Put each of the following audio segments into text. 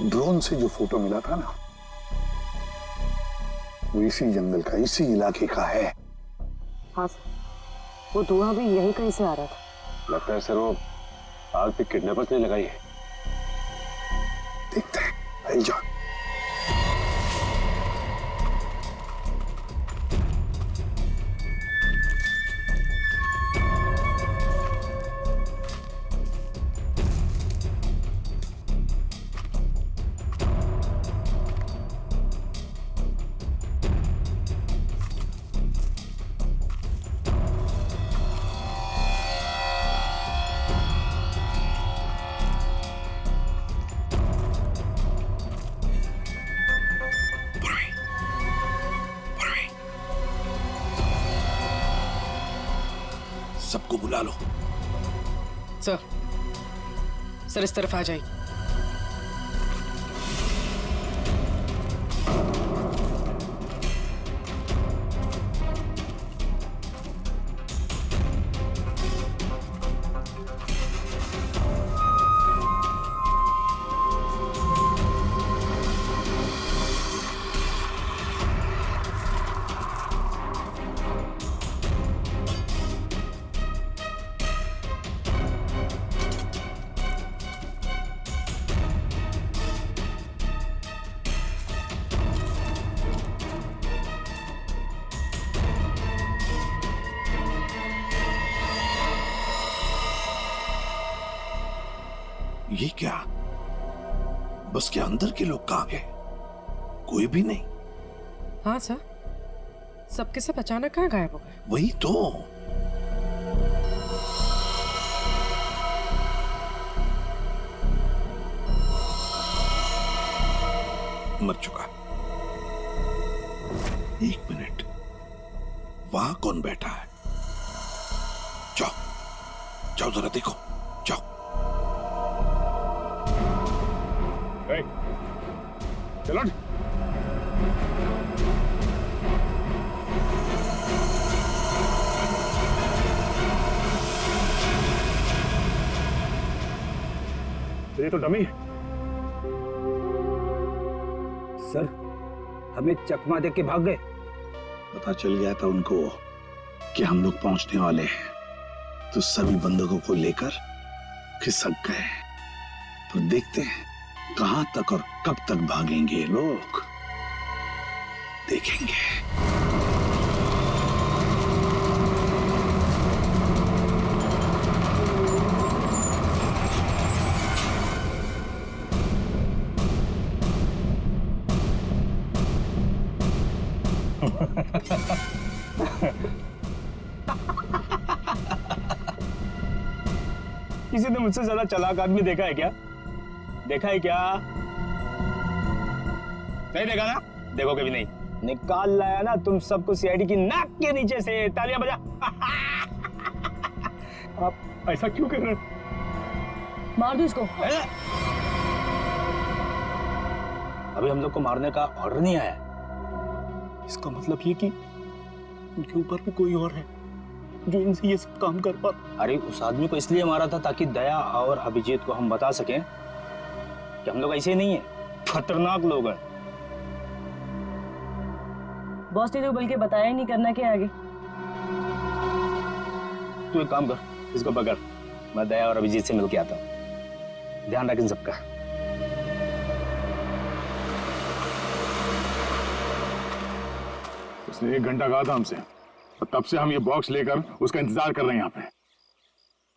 Drone से जो photo मिला था ना, वो इसी जंगल का, इसी इलाके का है। हाँ सर, वो धुआं भी यही कहीं से आ रहा था। लगता है सर वो आग पे किडनैपर्स ने लगाई है। देखते हैं, आई जाओ। सबको बुला लो। सर इस तरफ आ जाइए। ये क्या? बस के अंदर के लोग कहां गए? कोई भी नहीं। हाँ सर, सबके सब अचानक कहाँ गायब हो गए? वही तो। मर चुका। एक मिनट, वहां कौन बैठा है? जाओ जाओ जरा देखो, जाओ। चलो। ये तो डमी है। सर, हमें चकमा दे के भाग गए। पता चल गया था उनको कि हम लोग पहुंचने वाले हैं, तो सभी बंदूकों को लेकर खिसक गए। तो देखते हैं कहां तक और कब तक भागेंगे ये लोग, देखेंगे। किसी ने मुझसे ज्यादा चालाक आदमी देखा है क्या? देखा है क्या? नहीं देखा ना? देखो कभी नहीं। निकाल लाया ना तुम सबको सीआईडी की नाक के नीचे से। तालियां बजा। आप ऐसा क्यों कर रहे हो? मार दो इसको। अभी हम लोग को मारने का ऑर्डर नहीं आया। इसका मतलब ये कि उनके ऊपर भी कोई और है जो इनसे ये सब काम कर पा। अरे उस आदमी को इसलिए मारा था ताकि दया और अभिजीत को हम बता सकें कि हम लोग ऐसे नहीं है, खतरनाक लोग हैं। बॉस ने तो बल्कि बताया ही नहीं करना क्या आगे। तू एक काम कर, इसको पकड़, मैं दया और अभिजीत से मिलके आता हूँ। ध्यान रख इन सबका। उसने 1 घंटा कहा था हमसे, और तब से हम ये बॉक्स लेकर उसका इंतजार कर रहे हैं यहाँ पे।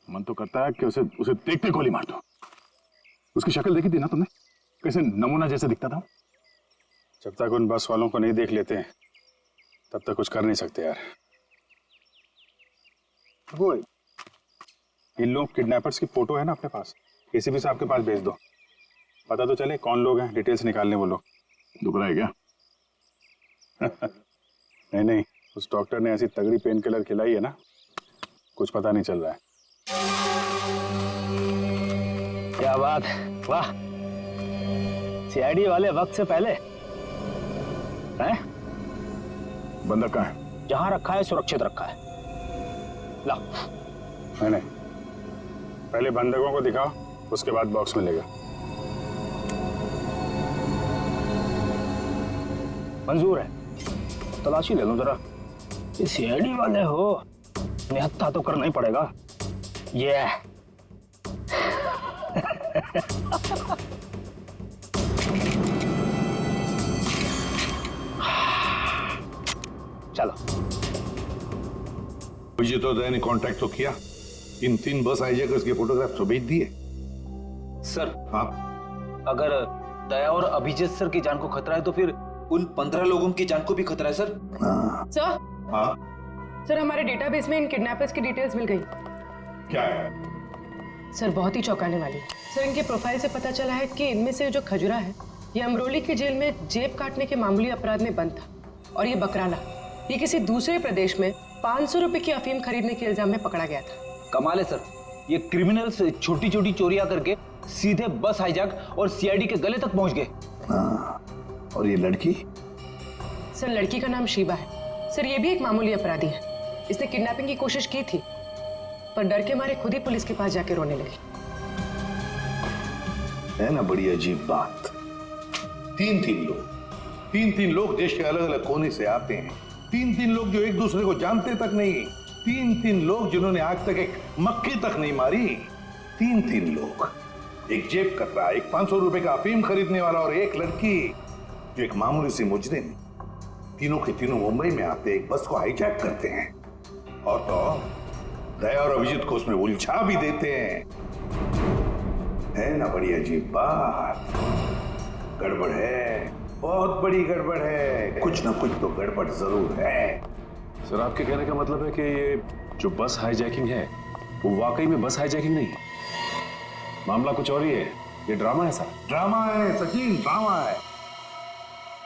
मन तो करता है कि उसे देखते गोली मार दो। उसकी शक्ल देखी थी ना तुमने, कैसे नमूना जैसे दिखता था। जब तक उन बस वालों को नहीं देख लेते तब तक कुछ कर नहीं सकते यार। वो इन लोग किडनैपर्स की फोटो है ना अपने पास, एसीपी साहब के पास भेज दो, पता तो चले कौन लोग हैं, डिटेल्स निकालने वो लोग। दुख रहा है क्या? नहीं नहीं, उस डॉक्टर ने ऐसी तगड़ी पेन किलर खिलाई है ना, कुछ पता नहीं चल रहा है। क्या बात है, वाह। सीआईडी वाले वक्त से पहले हैं? बंदा कहाँ है? जहां रखा है सुरक्षित रखा है। ला। नहीं, पहले बंदकों को दिखाओ, उसके बाद बॉक्स मिलेगा। मंजूर है, तलाशी ले लो जरा। ये सीआईडी वाले हो, निहत्था तो करना ही पड़ेगा। ये चलो। मुझे तो दया ने कांटेक्ट तो किया, इन 3 बस हाईजैकर्स के फोटोग्राफ तो भेज दिए। सर, हाँ, अगर दया और अभिजीत सर की जान को खतरा है तो फिर उन 15 लोगों की जान को भी खतरा है सर। हाँ, सर हाँ, सर हमारे डेटाबेस में इन किडनैपर्स की डिटेल्स मिल गई। क्या है? सर बहुत ही चौंकाने वाली। सर इनके प्रोफाइल से पता चला है कि इनमें से जो खजुरा है ये अमरोली की जेल में जेब काटने के मामूली अपराध में बंद था, और ये बकराला ये किसी दूसरे प्रदेश में 500 रुपए की अफीम खरीदने के इल्जाम में पकड़ा गया था। कमाल है सर, ये क्रिमिनल्स छोटी छोटी चोरियां करके सीधे बस हाईजैक और सीआईडी के गले तक पहुंच गए। हाँ, और ये लड़की? सर लड़की का नाम शीबा है। सर ये भी एक मामूली अपराधी है। इसने किडनैपिंग की कोशिश की थी, पर डर के मारे खुद ही पुलिस के पास जाके रोने लगी। है ना बड़ी अजीब बात। 3 लोग देश के अलग अलग कोने से आते हैं। 3 लोग जो एक दूसरे को जानते तक नहीं। 3 लोग जिन्होंने आज तक एक मक्खी तक नहीं मारी। 3 लोग, एक जेब कतरा, एक 500 रुपए का अफीम खरीदने वाला और एक लड़की जो एक मामूली सी मुजरिम। तीनों के तीनों मुंबई में आते एक बस को हाईजैक करते हैं, और तो दया और अभिजीत को उसमें उलझा भी देते हैं। है ना बड़ी अजीब बात। गड़बड़ है, बहुत बड़ी गड़बड़ है। कुछ ना कुछ तो गड़बड़ जरूर है। सर आपके कहने का मतलब है कि ये जो बस हाईजैकिंग है वो वाकई में बस हाईजैकिंग नहीं है, मामला कुछ और ही है, ये ड्रामा है सर। ड्रामा है सचिन, ड्रामा है।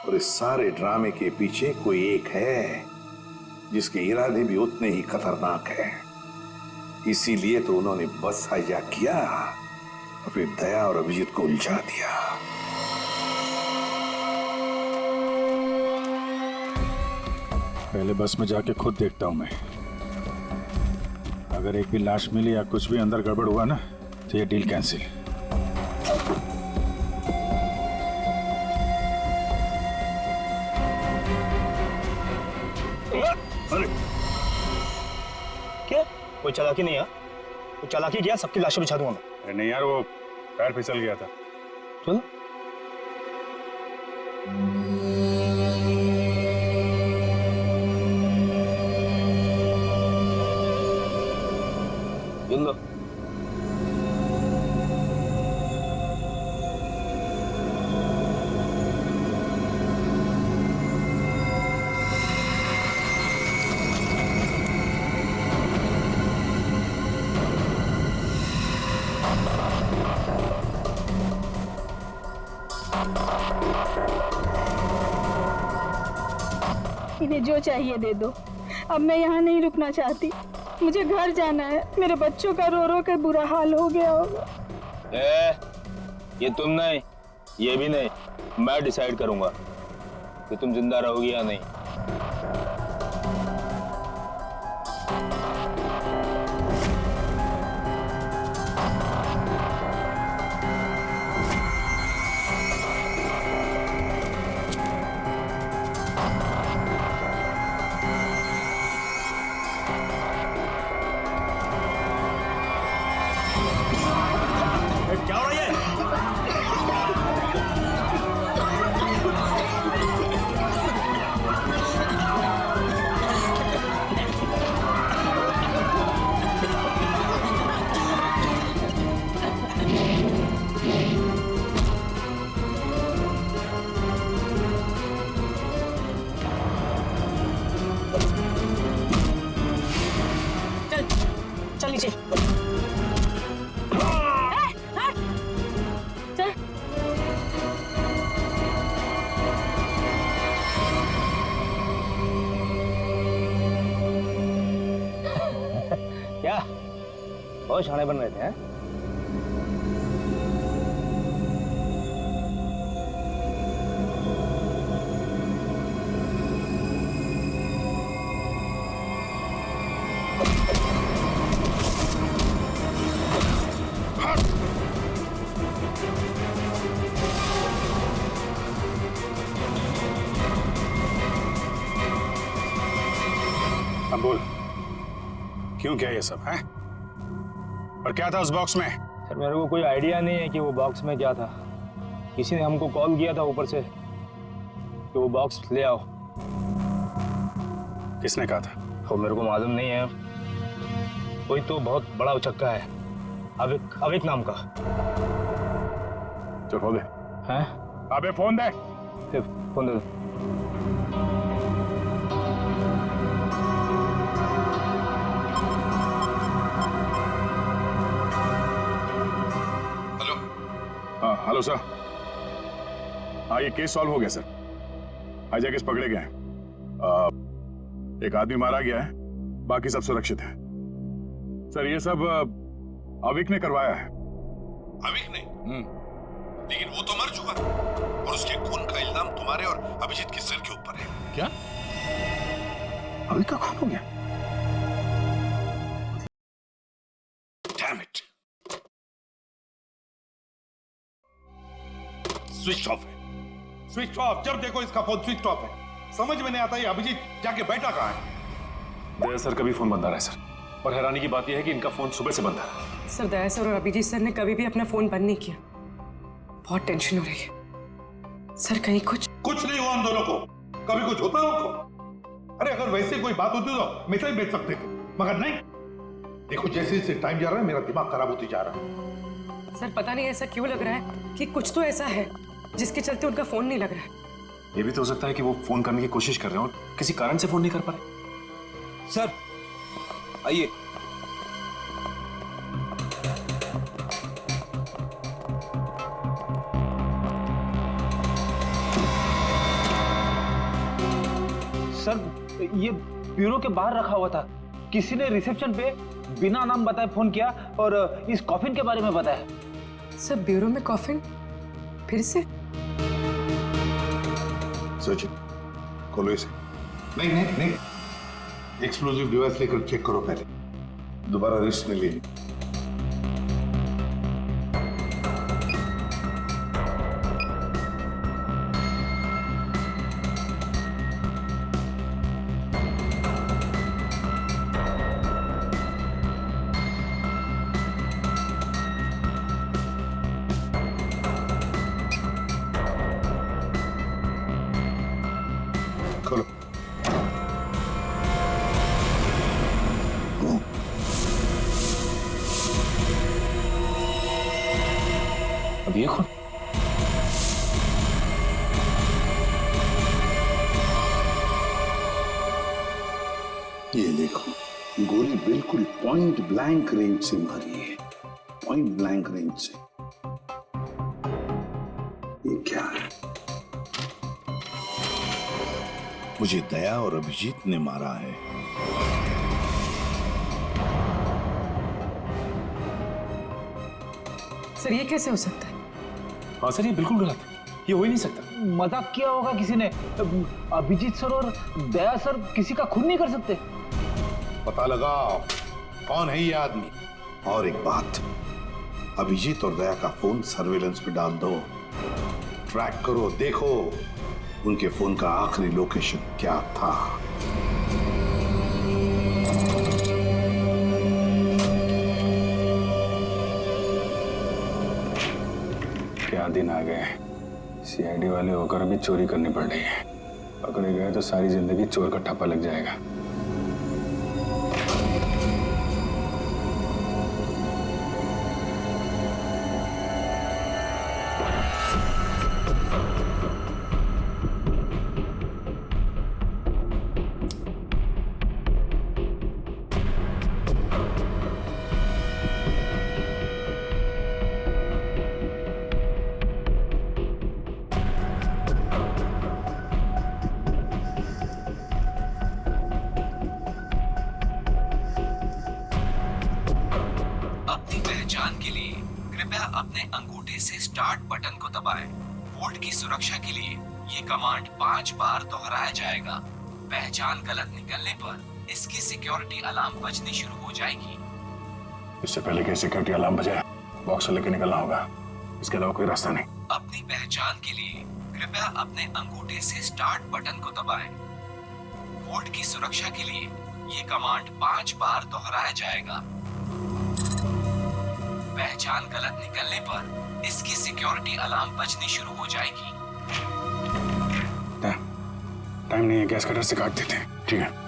और इस सारे ड्रामे के पीछे कोई एक है जिसके इरादे भी उतने ही खतरनाक है। इसीलिए तो उन्होंने बस हाईजैक किया और फिर दया और अभिजीत को उलझा दिया। पहले बस में जाके खुद देखता हूं मैं। अगर एक भी लाश मिली या कुछ भी अंदर गड़बड़ हुआ ना तो ये डील कैंसिल। अरे क्या, कोई चालाकी नहीं है? कोई चालाकी किया, सबकी लाशें बिछा दूंगा मैं। अरे नहीं यार, वो पैर फिसल गया था। चलो। लो। इन्हें जो चाहिए दे दो। अब मैं यहाँ नहीं रुकना चाहती, मुझे घर जाना है। मेरे बच्चों का रो रो के बुरा हाल हो गया होगा। ये तुम नहीं, ये भी नहीं, मैं डिसाइड करूंगा कि तुम जिंदा रहोगी या नहीं। क्या हो रहा है? चल नीचे। क्या बहुत शाणे बन रहे थे हैं? अब बोल, क्यों किया ये सब है? और क्या था उस बॉक्स में? सर मेरे को कोई आइडिया नहीं है कि वो बॉक्स में क्या था। किसी ने हमको कॉल किया था ऊपर से कि वो बॉक्स ले आओ। किसने कहा था? वो मेरे को मालूम नहीं है, कोई तो बहुत बड़ा उचक्का है, अविक नाम का। चल फोन दे। हैं? अबे फोन दे। फोन दे दो। हाँ हेलो सर। हाँ ये केस सॉल्व हो गया सर। हाईजैकर्स पकड़े गए हैं। एक आदमी मारा गया है, बाकी सब सुरक्षित है। सर ये सब अविक ने करवाया है। अविक ने? लेकिन वो तो मर चुका और उसके खून का इल्जाम तुम्हारे और अभिजीत के सिर के ऊपर है। क्या अविक का खून हो गया? Damn it! स्विच ऑफ है, स्विच ऑफ। जब देखो इसका फोन स्विच ऑफ है। समझ में नहीं आता ये अभिजीत जाके बैठा कहाँ है। दया सर का भी फोन बंद आ रहा है सर, और हैरानी की बात यह है कि इनका फोन सुबह से बंद है। सर दया सर और अभिजीत सर ने कभी भी अपना फोन बंद नहीं किया। बहुत टेंशन हो रही है सर। कहीं कुछ नहीं हुआ उन दोनों को। कभी कुछ होता है उनको? अरे अगर वैसे कोई बात होती तो मैसेज भेज सकते थे, मगर नहीं। देखो जैसे जैसे टाइम जा रहा है मेरा दिमाग खराब होती जा रहा है। सर पता नहीं ऐसा क्यों लग रहा है कि कुछ तो ऐसा है जिसके चलते उनका फोन नहीं लग रहा है। ये भी तो हो सकता है कि वो फोन करने की कोशिश कर रहे हैं और किसी कारण से फोन नहीं कर पा रहे। सर आइए। सर ये ब्यूरो के बाहर रखा हुआ था। किसी ने रिसेप्शन पे बिना नाम बताए फोन किया और इस कॉफिन के बारे में बताया। सर ब्यूरो में कॉफिन फिर से? सचिन खोलो इसे। नहीं, एक्सप्लोजिव डिवाइस लेकर चेक करो पहले, दोबारा रिस्क नहीं लेनी। खोलो। अब ये कौन? ये देखो, गोली बिल्कुल पॉइंट ब्लैंक रेंज से मारी है। पॉइंट ब्लैंक रेंज से। ये क्या है? मुझे दया और अभिजीत ने मारा है। सर ये कैसे हो सकता है? हाँ सर ये बिल्कुल गलत है, ये हो ही नहीं सकता। मजाक किया होगा किसी ने। अभिजीत सर और दया सर किसी का खून नहीं कर सकते। पता लगाओ कौन है ये आदमी। और एक बात, अभिजीत और दया का फोन सर्वेलेंस पे डाल दो। ट्रैक करो, देखो उनके फोन का आखिरी लोकेशन क्या था। क्या दिन आ गए। सीआईडी वाले होकर अभी चोरी करनी पड़ रही है। पकड़े गए तो सारी जिंदगी चोर का ठप्पा लग जाएगा। अपनी पहचान के लिए कृपया अपने अंगूठे से स्टार्ट बटन को दबाएं। वोल्ट की सुरक्षा के लिए ये कमांड 5 बार दोहराया जाएगा। पहचान गलत निकलने पर इसकी सिक्योरिटी अलार्म बजनी शुरू हो जाएगी। इससे पहले कि सिक्योरिटी अलार्म बजे बॉक्स से लेके निकलना होगा, इसके अलावा कोई रास्ता नहीं। अपनी पहचान के लिए कृपया अपने अंगूठे से स्टार्ट बटन को दबाएं। वोल्ट की सुरक्षा के लिए ये कमांड 5 बार दोहराया जाएगा। पहचान गलत निकलने पर इसकी सिक्योरिटी अलार्म बजनी शुरू हो जाएगी। टाइम नहीं है, गैस कटर से काट देते हैं। ठीक है।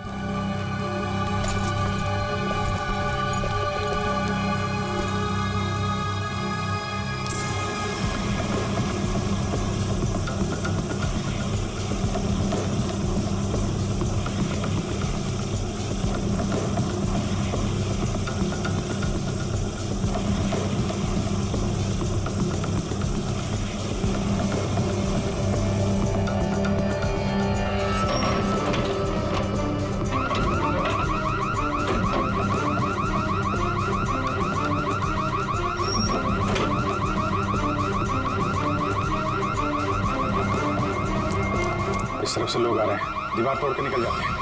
इस तरफ से लोग आ रहे हैं, दीवार तोड़ के निकल जाते हैं।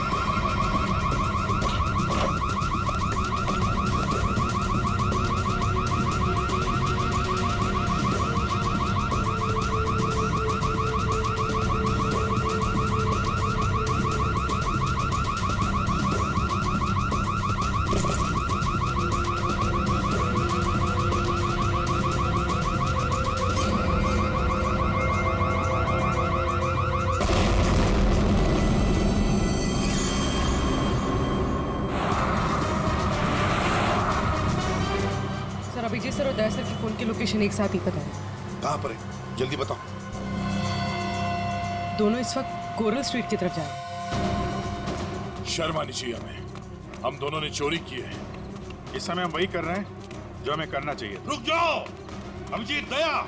सर अभिजीत सर और दया सर की फोन की लोकेशन एक साथ ही पता है। कहाँ पर है, जल्दी बताओ। दोनों इस वक्त कोरल स्ट्रीट की तरफ जा रहे हैं। शर्म आनी चाहिए हमें, हम दोनों ने चोरी की है। इस समय हम वही कर रहे हैं जो हमें करना चाहिए। रुक जाओ अभिजीत, दया,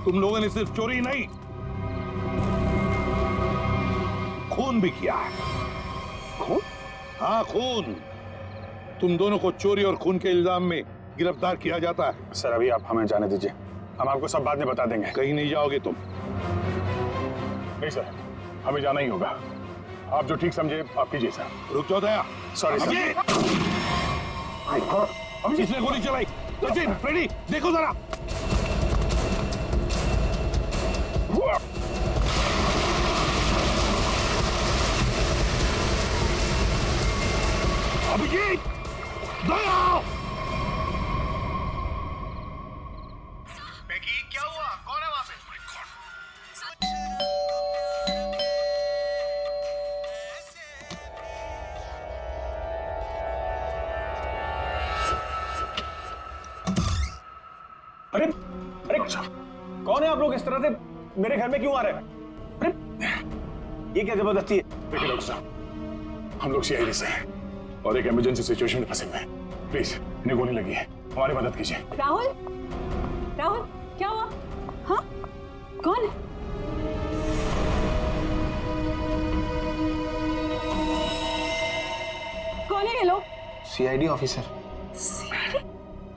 तुम लोगों ने सिर्फ चोरी नहीं, खून भी किया है। खून? हाँ खून। तुम दोनों को चोरी और खून के इल्जाम में गिरफ्तार किया जाता है। सर अभी आप हमें जाने दीजिए, हम आपको सब बाद में बता देंगे। कहीं नहीं जाओगे तुम। नहीं सर, हमें जाना ही होगा। आप जो ठीक समझे आप कीजिए सर। रुक जाओ दया। Sorry sir. अब किसने गोली चलाई? सचिन, फ्रेडी, देखो जरा। अभिजीत, दया! क्या हुआ? कौन है वहां पे? अरे अरे कौन है आप लोग? इस तरह से मेरे घर में क्यों आ रहे हैं? अरे ये क्या जबरदस्ती है? देखिए डॉक्टर साहब, हम लोग सीआईडी से हैं और एक इमरजेंसी सिचुएशन में फंसे हुए हैं। प्लीज, इन्हें गोली लगी है, हमारी मदद कीजिए। राहुल, राहुल क्या हुआ? हाँ, कौन है? कौन है ये लोग? CID officer.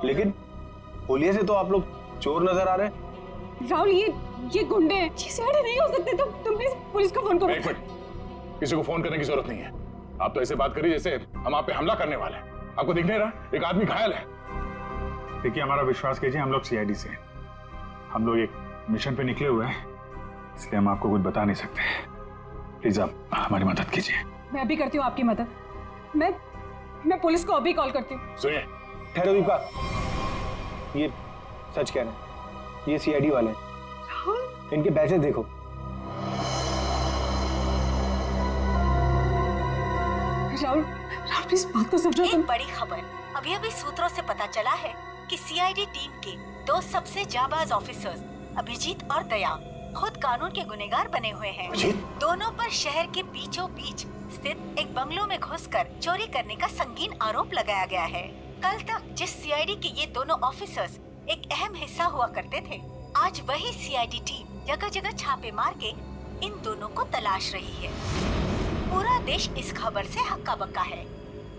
लेकिन पुलिस से तो आप लोग चोर नजर आ रहे हैं। राहुल ये गुंडे हैं। ये सीआईडी नहीं हो सकते। तुम प्लीज पुलिस को फोन करो। एक मिनट, किसी को फोन करने की जरूरत नहीं है। आप तो ऐसे बात करिए जैसे हम आप पे हमला करने वाले हैं। आपको दिख नहीं रहा एक आदमी घायल है? देखिए हमारा विश्वास कीजिए, हम लोग सीआईडी से हैं। हम लोग एक मिशन पे निकले हुए हैं, इसलिए हम आपको कुछ बता नहीं सकते। प्लीज आप हमारी मदद कीजिए। मैं अभी करती हूँ आपकी मदद। मैं पुलिस को अभी कॉल करती हूँ। सुनिए, ठहरो दीपा, ये सच कह रहे हैं, ये सीआईडी वाले हैं। इनके बैचेस देखो। राहुल प्लीज बात को समझो। एक बड़ी खबर अभी अभी सूत्रों से पता चला है कि सीआईडी टीम के दो सबसे जाबाज ऑफिसर्स अभिजीत और दया खुद कानून के गुनहगार बने हुए हैं। दोनों पर शहर के बीचों बीच स्थित एक बंगलों में घुसकर चोरी करने का संगीन आरोप लगाया गया है। कल तक जिस सीआईडी के ये दोनों ऑफिसर्स एक अहम हिस्सा हुआ करते थे, आज वही सीआईडी टीम जगह जगह छापे मार के इन दोनों को तलाश रही है। पूरा देश इस खबर से हक्का बक्का है।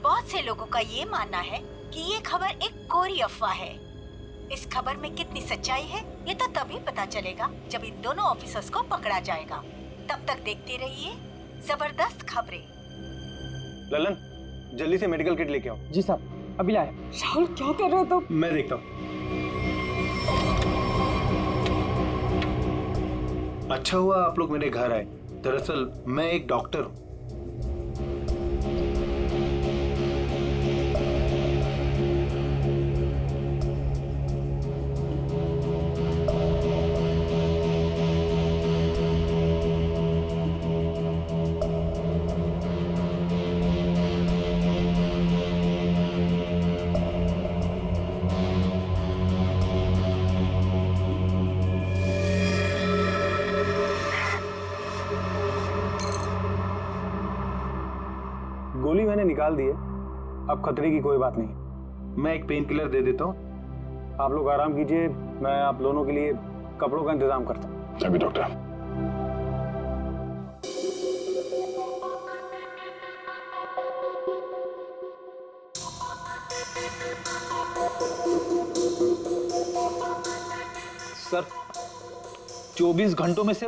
बहुत से लोगों का ये मानना है कि ये खबर एक कोरी अफवाह है। इस खबर में कितनी सच्चाई है ये तो तभी पता चलेगा जब इन दोनों ऑफिसर्स को पकड़ा जाएगा। तब तक देखते रहिए जबरदस्त खबरें। ललन, जल्दी से मेडिकल किट लेके आओ। जी साहब, अभी लाए। राहुल क्या कर रहे हो तुम? मैं देखता हूँ। अच्छा हुआ आप लोग मेरे घर आए। दरअसल मैं एक डॉक्टर हूँ। मैंने निकाल दी है, अब खतरे की कोई बात नहीं। मैं एक पेन किलर दे देता हूँ, आप लोग आराम कीजिए, मैं आप दोनों के लिए कपड़ों का इंतजाम करता हूँ। अभी डॉक्टर। सर 24 घंटों में से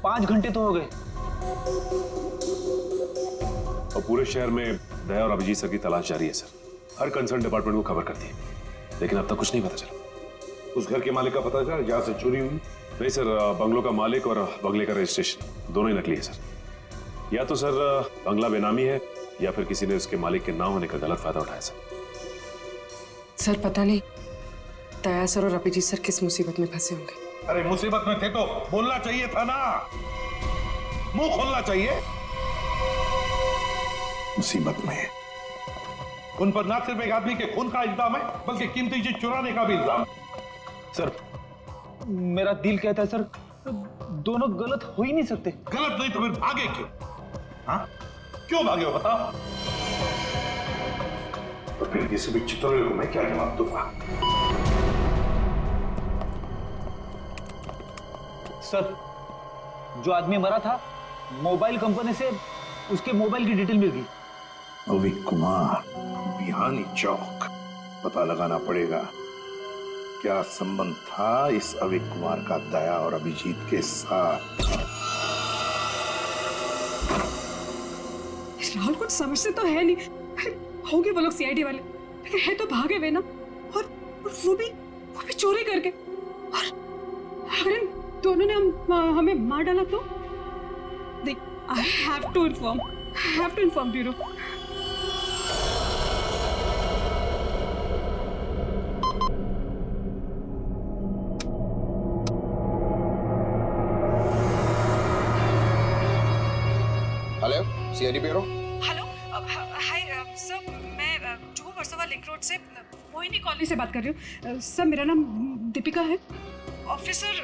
5 घंटे तो हो गए। और पूरे शहर में दया और अभिजीत सर की तलाश जारी है सर। हर कंसर्न डिपार्टमेंट को खबर कर दी, लेकिन अब तक कुछ नहीं पता चला। उस घर के मालिक का पता चला जहां से चोरी हुई? नहीं सर, बंगलों का मालिक और बंगले का रजिस्ट्रेशन दोनों ही नकली है सर। या तो सर बंगला बेनामी है या फिर किसी ने उसके मालिक के ना होने का गलत फायदा उठाया सर पता नहीं दया सर और अभिजीत सर किस मुसीबत में फंसे होंगे। अरे मुसीबत में थे तो बोलना चाहिए था ना, मुंह खोलना चाहिए। मुसीबत में उन पर ना सिर्फ एक आदमी के खून का इल्जाम है, बल्कि कीमती चीज चुराने का भी इल्जाम है। सर मेरा दिल कहता है सर, दोनों गलत हो ही नहीं सकते। गलत नहीं तो फिर भागे क्यों? हाँ? क्यों भागे हो बताओ? तो फिर किसी भी चित्रोले को मैं क्या जवाब दूंगा? सर जो आदमी मरा था, मोबाइल कंपनी से उसके मोबाइल की डिटेल मिल गई। अविक कुमार, बिहानी चौक। पता लगाना पड़ेगा क्या संबंध था इस अविक कुमार का दया और अभिजीत के साथ। राहुल कुछ समझते तो है नहीं, होंगे वो लोग सीआईडी वाले, लेकिन है तो भागे हुए ना, और वो भी चोरी करके। और अगर इन दोनों ने हमें मार डाला तो देख, I have to inform bureau. Hello CID bureau. Hello, hi sir, मैं जुहू वर्सोवा लिंक रोड से मोहिनी कॉलोनी से बात कर रही हूँ। सर मेरा नाम दीपिका है। ऑफिसर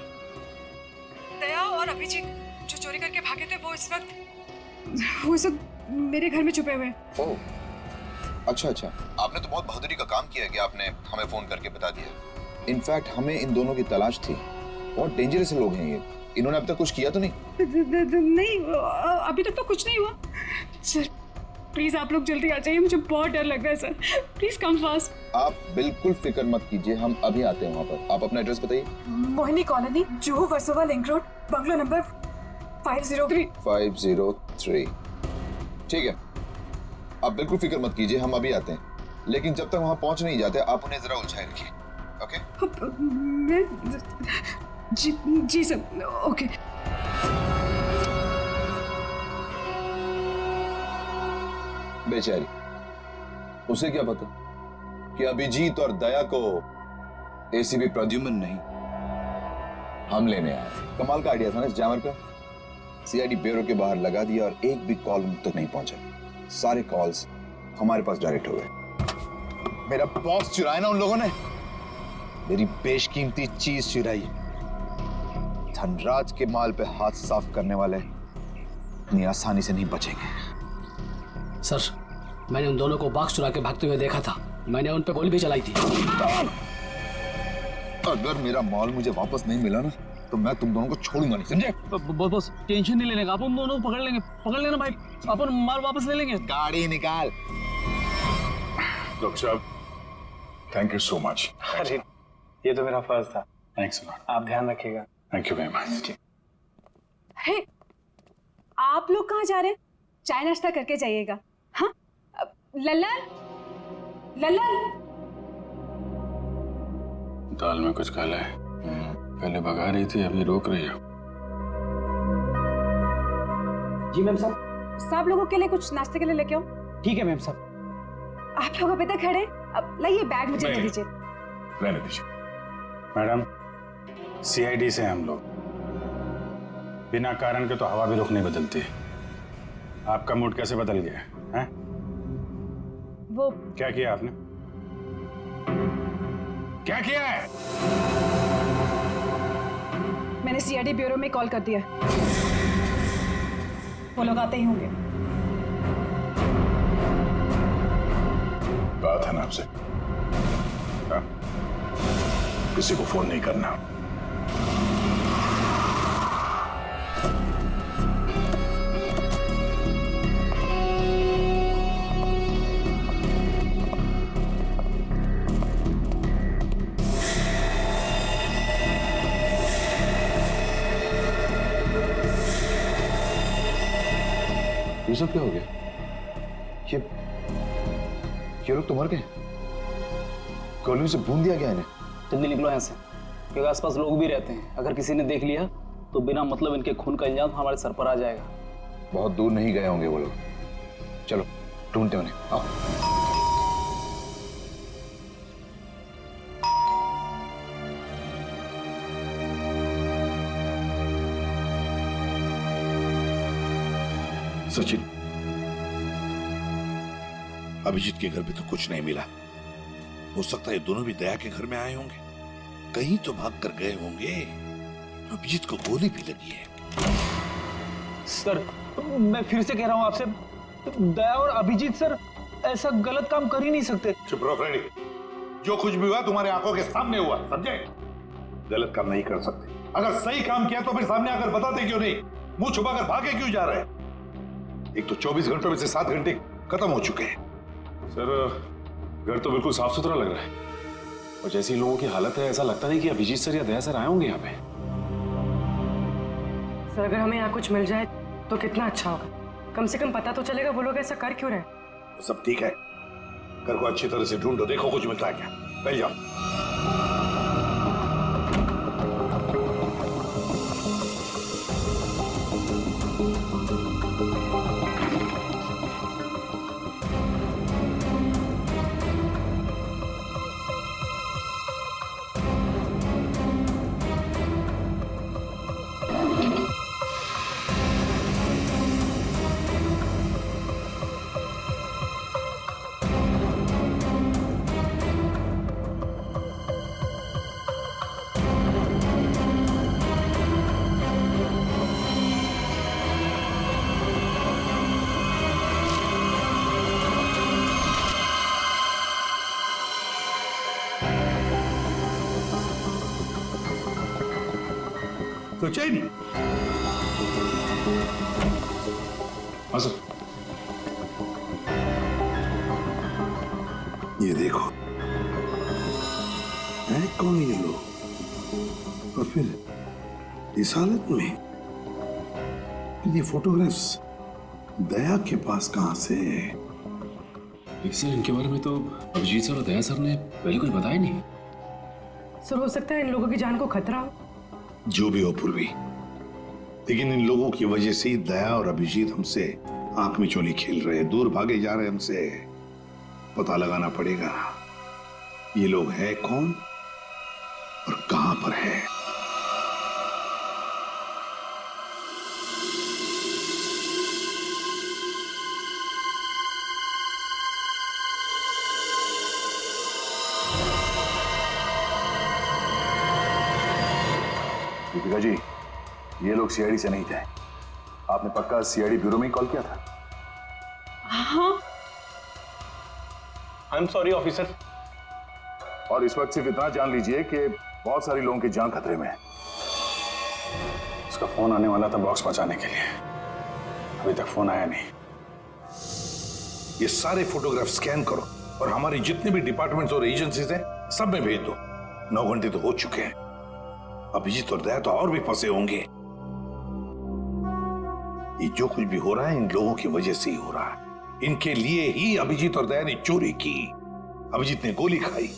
दया और अभिजीत जो चोरी करके भागे थे वो इस वक्त मेरे घर में छुपे हुए हैं। ओह अच्छा, आपने तो बहुत बहादुरी का काम किया कि आपने हमें फोन करके बता दिया। इनफैक्ट हमें इन दोनों की तलाश थी। बहुत डेंजरस लोग हैं ये। इन्होंने अब तक कुछ किया तो नहीं? नहीं, अभी तक तो कुछ नहीं हुआ। सर प्लीज आप लोग जल्दी आ जाइए, मुझे बहुत डर लग रहा है सर। Please come fast. आप बिल्कुल फिक्र मत कीजिए, हम अभी आते हैं वहाँ पर। आप अपना एड्रेस बताइए। Mohini colony, Juhu Versova link road, bungalow number 503। 503 ठीक है, आप बिल्कुल फिक्र मत कीजिए, हम अभी आते हैं। लेकिन जब तक वहाँ पहुँच नहीं जाते आप उन्हें जरा उलझाए रखिए। ओके? जी सर, ओके। बेचारी, उसे क्या पता कि अभिजीत और दया को एसीपी प्रद्युम्न नहीं, हम लेने आए। कमाल का आइडिया था ना इस जैमर का। सीआईडी ब्यूरो के बाहर लगा दिया और एक भी कॉल मुझ तक नहीं पहुंचा। सारे कॉल्स हमारे पास डायरेक्ट हो गए। मेरा बॉस चुराया ना उन लोगों ने, मेरी बेशकीमती चीज चुराई। धनराज के माल पे हाथ साफ करने वाले इतनी आसानी से नहीं बचेंगे। सर मैंने उन दोनों को बाक्स चुरा के भागते हुए देखा था, मैंने उन पे गोली भी चलाई थी। अगर मेरा माल मुझे वापस नहीं मिला ना तो मैं तुम दोनों को छोड़ूंगा नहीं, समझे? बस टेंशन नहीं लेने का, आप उन दोनों को पकड़ लेंगे। पकड़ लेना भाई, अपन माल वापस ले लेंगे। गाड़ी निकाल। डॉक्टर साहब थैंक यू सो मच। अरे ये तो मेरा फर्ज था। Thanks lot. आप ध्यान रखिएगा। Thank you very much. अरे आप लोग कहाँ जा रहे हैं? चाय नाश्ता करके जाइएगा। हाँ लल्लन, दाल में कुछ काला है। पहले भगा रही थी, अभी रोक रही है। जी मैम साहब। सब लोगों के लिए कुछ नाश्ते के लिए लेके आओ। ठीक है मैम साहब। आप लोग अभी तक खड़े, अब लाइए बैग मुझे दे दीजिए। रहने दीजिए। मैडम सीआईडी से हम लोग, बिना कारण के तो हवा भी रुख नहीं बदलती। आपका मूड कैसे बदल गया है? वो क्या किया आपने? क्या किया है? मैंने सीआईडी ब्यूरो में कॉल कर दिया, वो लोग आते ही होंगे। था ना आपसे? हाँ? किसी को फोन नहीं करना। ये सब क्या हो गया? ये लोग तो मर गए। गोलियों से भून दिया गया इन्हें। जल्दी निकलो यहाँ से, क्योंकि आसपास लोग भी रहते हैं। अगर किसी ने देख लिया तो बिना मतलब इनके खून का इल्जाम हमारे सर पर आ जाएगा। बहुत दूर नहीं गए होंगे वो लोग। चलो ढूंढते उन्हें, आओ। सचिन, अभिजीत के घर में तो कुछ नहीं मिला। हो सकता है ये दोनों भी दया के घर में आए होंगे, कहीं तो भाग कर गए होंगे। अभिजीत को गोली भी लगी है। सर मैं फिर से कह रहा हूं आपसे, दया और अभिजीत सर ऐसा गलत काम कर ही नहीं सकते। चुप रहो फ्रेडी, जो कुछ भी हुआ तुम्हारे आंखों के सामने हुआ, समझे? गलत काम नहीं कर सकते। अगर सही काम किया तो फिर सामने आकर बताते क्यों नहीं? मुंह छुपाकर भागे क्यों जा रहे हैं? एक तो 24 घंटों में से 7 घंटे खत्म हो चुके हैं। सर घर तो बिल्कुल साफ सुथरा लग रहा है, और जैसी लोगों की हालत है ऐसा लगता नहीं कि अभिजीत सर या दया सर आए होंगे यहाँ पे। सर अगर हमें यहाँ कुछ मिल जाए तो कितना अच्छा होगा। कम से कम पता तो चलेगा वो लोग ऐसा कर क्यों रहे। सब ठीक है, घर को अच्छी तरह से ढूंढो, देखो कुछ मिलता है क्या। पहले जाओ। सचिन, हाँ सर। ये देखो, है कौन ये लोग, और फिर इस हालत में? ये फोटोग्राफ्स दया के पास कहां से? सर इनके बारे में तो अभिजीत सर और दया सर ने पहले कुछ बताया नहीं। सर हो सकता है इन लोगों की जान को खतरा हो। जो भी हो पूर्वी, लेकिन इन लोगों की वजह से ही दया और अभिजीत हमसे आंख में चोली खेल रहे हैं, दूर भागे जा रहे हैं हमसे। पता लगाना पड़ेगा ये लोग हैं कौन और कहां पर है। दीपिका जी, ये लोग सीआईडी से नहीं थे। आपने पक्का सीआईडी ब्यूरो में ही कॉल किया था? हाँ। I am sorry officer. और इस वक्त सिर्फ इतना जान लीजिए कि बहुत सारे लोगों की जान खतरे में है। उसका फोन आने वाला था बॉक्स पहुंचाने के लिए, अभी तक फोन आया नहीं। ये सारे फोटोग्राफ स्कैन करो और हमारी जितने भी डिपार्टमेंट्स और एजेंसीज हैं सब में भेज दो। 9 घंटे तो हो चुके हैं। अभिजीत और दया तो और भी फंसे होंगे। ये जो कुछ भी हो रहा है इन लोगों की वजह से ही हो रहा है। इनके लिए ही अभिजीत और दया ने चोरी की। अभिजीत ने गोली खाई।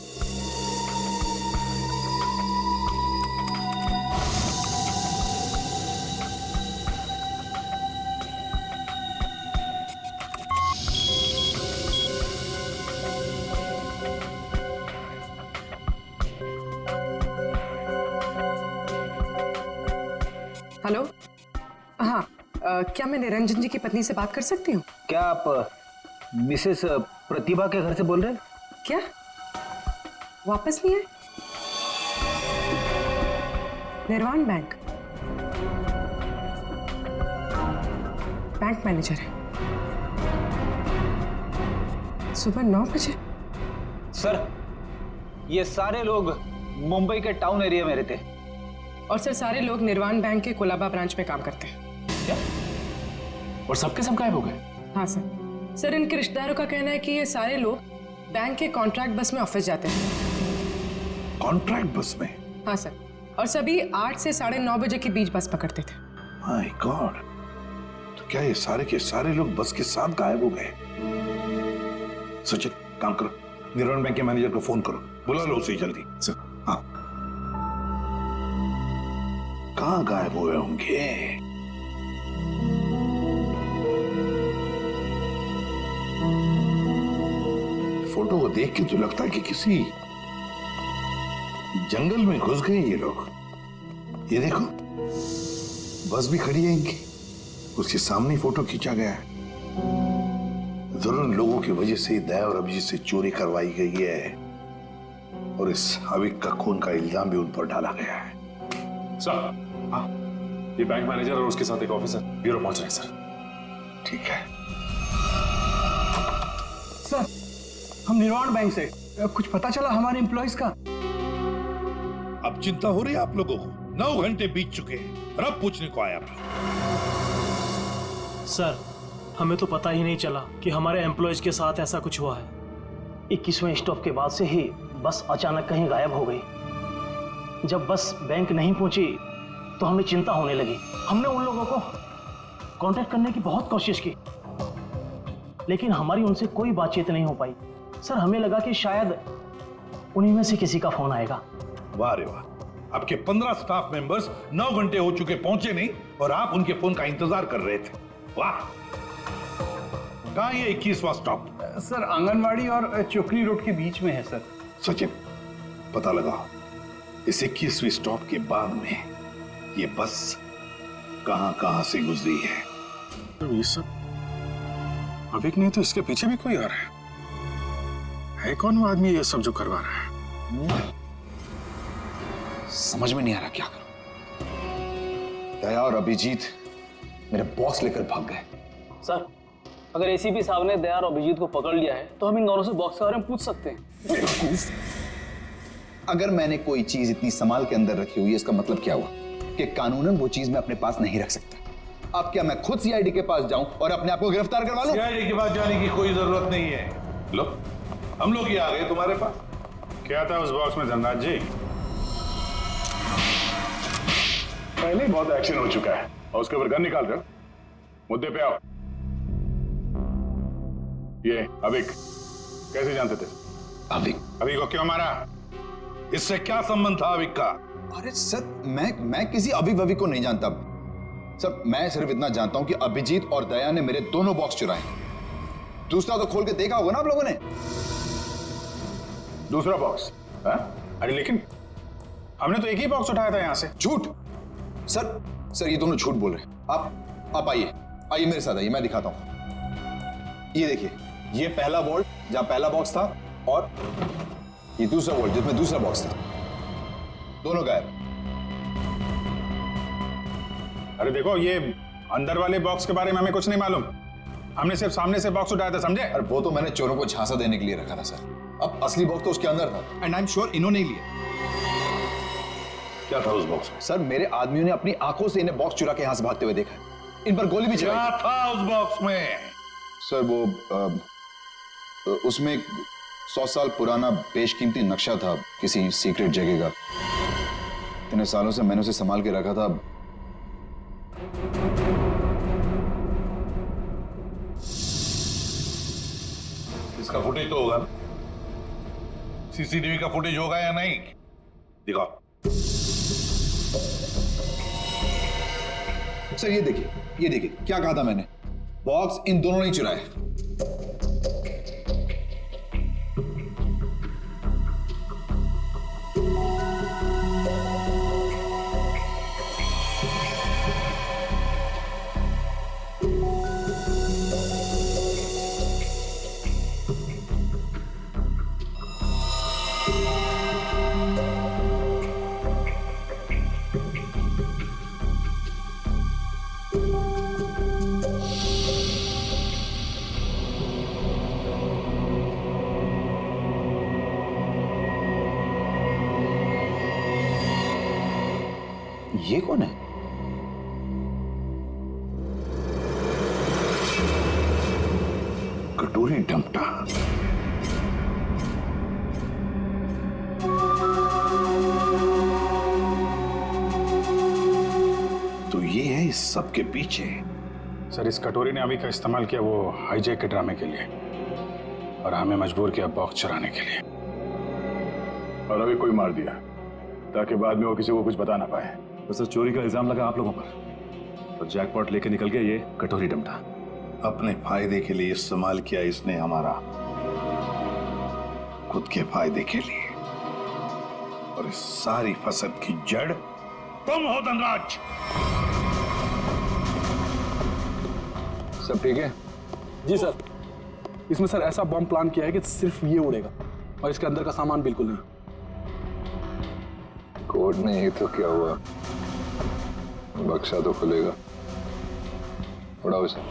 हेलो, हाँ, क्या मैं निरंजन जी की पत्नी से बात कर सकती हूँ? क्या आप मिसेस प्रतिभा के घर से बोल रहे हैं? क्या वापस नहीं आए? निर्वाण बैंक मैनेजर है। सुबह 9 बजे सर, ये सारे लोग मुंबई के टाउन एरिया में रहते हैं। और सर सारे लोग निर्वाण बैंक के कोलाबा ब्रांच में काम करते हैं। क्या? और सबके सब गायब हो गए? हाँ सर। सर इनके रिश्तेदारों का कहना है कि ये सारे लोग बैंक के कॉन्ट्रैक्ट बस में ऑफिस जाते हैं। कॉन्ट्रैक्ट बस में? हाँ सर, और सभी 8 से 9:30 बजे के बीच बस पकड़ते थे। माय गॉड, तो क्या ये सारे के सारे लोग बस के साथ गायब हो गए? सचिन काम करो, निर्वाण बैंक के मैनेजर को फोन करो, बुला लो उसे जल्दी। सर। हाँ, कहाँ गायब हुए होंगे? फोटो को देख के तो लगता है कि किसी जंगल में घुस गए ये लोग। ये देखो, बस भी खड़ी है इनकी, उसके सामने फोटो खींचा गया है। जरूर इन लोगों की वजह से दया और अभिजीत से चोरी करवाई गई है और इस अविक का खून का इल्जाम भी उन पर डाला गया है। सर, हाँ, ये बैंक मैनेजर और उसके साथ एक ऑफिसर ब्यूरो पहुंच रहे हैं सर। ठीक है सर, हम निर्वाण बैंक से, कुछ पता चला हमारे एम्प्लॉइज का? अब चिंता हो रही है आप लोगों को? 9 घंटे बीत चुके हैं और अब पूछने को आया आप। सर, हमें तो पता ही नहीं चला कि हमारे एम्प्लॉयज के साथ ऐसा कुछ हुआ है। 21वें स्टॉप के बाद से ही बस अचानक कहीं गायब हो गई। जब बस बैंक नहीं पहुंची तो हमें चिंता होने लगी। हमने उन लोगों को कांटेक्ट करने की बहुत कोशिश की, लेकिन हमारी उनसे कोई बातचीत नहीं हो पाई। सर, हमें लगा कि शायद उन्हीं में से किसी का फोन आएगा। वाह रे वाह, आपके 15 स्टाफ मेंबर्स 9 घंटे हो चुके पहुंचे नहीं और आप उनके फोन का इंतजार कर रहे थे। वाह। कहां ये 21वां स्टॉप? सर, आंगनवाड़ी और चोकरी रोड के बीच में है सर। सचिन, पता लगाओ इस 21वीं स्टॉप के बाद में ये बस कहां से गुजरी है। तो ये सब अविक नहीं तो इसके पीछे भी कोई और है कौन वो आदमी ये सब जो करवा रहा है? समझ में नहीं आ रहा क्या करूं। दया और अभिजीत मेरे बॉक्स लेकर भाग गए। सर, अगर एसीपी साहब ने दया और अभिजीत को पकड़ लिया है तो हम इन दोनों से बॉक्स के बारे में पूछ सकते हैं। अगर मैंने कोई चीज इतनी संभाल के अंदर रखी हुई है, इसका मतलब क्या हुआ कि कानूनन वो चीज मैं अपने पास नहीं रख सकता। अब क्या मैं खुद सीआईडी के पास जाऊं और अपने आप को गिरफ्तार करवा लूं? सीआईडी के पास जाने की कोई जरूरत नहीं है। लो, हम लोग ही आ गए तुम्हारे पास। क्या था उस बॉक्स में धनराज जी? पहले ही बहुत एक्शन हो चुका है और उसके ऊपर गन निकाल कर मुद्दे पे आओ। ये अविक कैसे जानते थे? अविक को क्यों मारा? इससे क्या संबंध था अविक का? अरे सर, मैं किसी अविक वविक को नहीं जानता सर। मैं सिर्फ इतना जानता हूं कि अभिजीत और दया ने मेरे दोनों बॉक्स चुराए। दूसरा तो खोल के देखा होगा ना आप लोगों ने। दूसरा बॉक्स? अरे लेकिन हमने तो एक ही बॉक्स उठाया था यहां से। झूठ सर, ये दोनों झूठ बोल रहे हैं। आप आइए मेरे साथ आइए, मैं दिखाता हूं। ये देखिए, ये पहला वॉल्ट जहां पहला बॉक्स था और ये दूसरा वॉल्ट जिसमें दूसरा बॉक्स था, दोनों गायब। अरे देखो, ये अंदर वाले बॉक्स के बारे में हमें कुछ नहीं मालूम। हमने सिर्फ सामने से बॉक्स उठाया था, समझे? अरे वो तो मैंने चोरों को झांसा देने के लिए रखा था सर। अब असली बॉक्स तो उसके अंदर था एंड आई एम श्योर इन्होंने ही लिया। क्या था उस बॉक्स में? सर, मेरे आदमियों ने अपनी आंखों से इन्हें बॉक्स चुरा के यहां से भागते हुए देखा है। इन पर गोली भी चलाई। क्या था उस बॉक्स में? सर, वो उसमें 100 साल पुराना बेशकीमती नक्शा था किसी सीक्रेट जगह का। इतने सालों से मैंने उसे संभाल के रखा था। इसका फुटेज तो होगा ना? सीसीटीवी का फुटेज होगा या नहीं? दिखाओ। सर, ये देखिए क्या कहा था मैंने। बॉक्स इन दोनों ने चुराए। ये कौन है? कटोरी डमटा। तो ये है इस सब के पीछे। सर, इस कटोरी ने अभी का इस्तेमाल किया वो हाईजैक के ड्रामे के लिए, और हमें मजबूर किया बॉक्स चुराने के लिए। और अभी कोई मार दिया ताकि बाद में वो किसी को कुछ बता ना पाए। तो सर, चोरी का इल्जाम लगा आप लोगों पर, और जैकपॉट लेके निकल गया ये कटोरी डमटा। अपने फायदे के लिए इस्तेमाल किया इसने हमारा, खुद के फायदे के लिए। और इस सारी फसद की जड़ तुम हो धनराज। सब ठीक है? जी सर। इसमें सर ऐसा बम प्लान किया है कि सिर्फ ये उड़ेगा और इसके अंदर का सामान बिल्कुल नहीं। कोर्ट नहीं तो क्या हुआ, बक्सा तो खुलेगा। उड़ाओ इसे।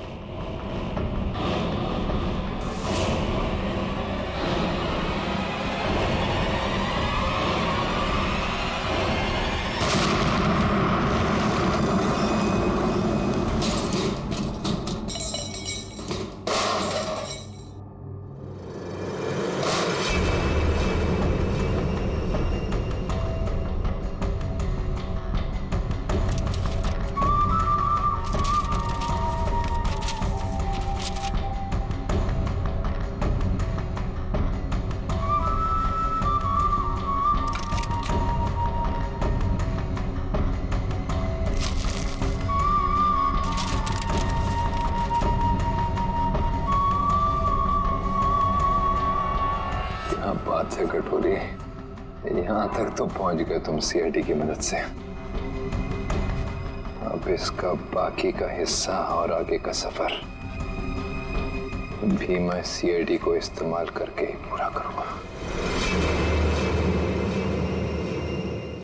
क्या बात है कटोरी, यहाँ तक तो पहुंच गए तुम सीआईडी की मदद से। अब इसका बाकी का हिस्सा और आगे का सफर भी मैं सीआईडी को इस्तेमाल करके ही पूरा करूंगा।